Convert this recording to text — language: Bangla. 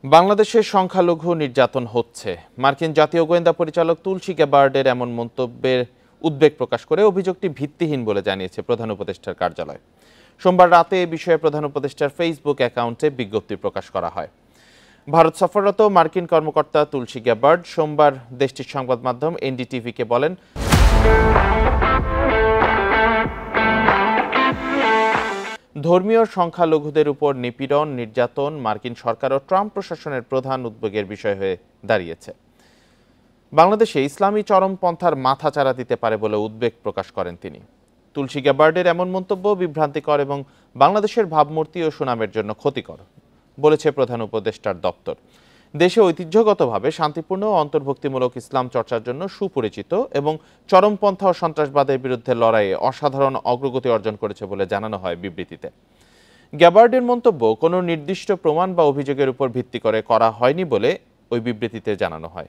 বাংলাদেশের সংখ্যালঘু নির্যাতন হচ্ছে। মার্কিন জাতীয় গোয়েন্দা পরিচালক তুলসী গ্যাবার্ডের এমন মন্তব্যের উদ্বেগ প্রকাশ করে অভিযোগটি ভিত্তিহীন বলে জানিয়েছে প্রধান উপদেষ্টার কার্যালয়। সোমবার রাতে এ বিষয়ে প্রধান উপদেষ্টার ফেসবুক অ্যাকাউন্টে বিজ্ঞপ্তি প্রকাশ করা হয়। ভারত সফররত মার্কিন কর্মকর্তা তুলসী গ্যাবার্ড সোমবার দেশটির সংবাদ মাধ্যম এনডিটিভিকে বলেন, ধর্মীয় সংখ্যালঘুদের উপর নিপীড়ন, নির্যাতন মার্কিন সরকার ও ট্রাম্প প্রশাসনের প্রধান উদ্বেগের বিষয় হয়ে দাঁড়িয়েছে। বাংলাদেশে ইসলামী চরমপন্থার মাথাচাড়া দিতে পারে বলে উদ্বেগ প্রকাশ করেন তিনি। তুলসী গ্যাবার্ডের এমন মন্তব্য বিভ্রান্তিকর এবং বাংলাদেশের ভাবমূর্তি ও সুনামের জন্য ক্ষতিকর বলেছে প্রধান উপদেষ্টার দপ্তর। দেশে ঐতিহ্যগতভাবে শান্তিপূর্ণ ও অন্তর্ভুক্তিমূলক ইসলাম চর্চার জন্য সুপরিচিত এবং চরমপন্থা ও সন্ত্রাসবাদের বিরুদ্ধে লড়াইয়ে অসাধারণ অগ্রগতি অর্জন করেছে বলে জানানো হয় বিবৃতিতে। গ্যাবার্ডের মন্তব্য কোনো নির্দিষ্ট প্রমাণ বা অভিযোগের উপর ভিত্তি করে করা হয়নি বলে ওই বিবৃতিতে জানানো হয়।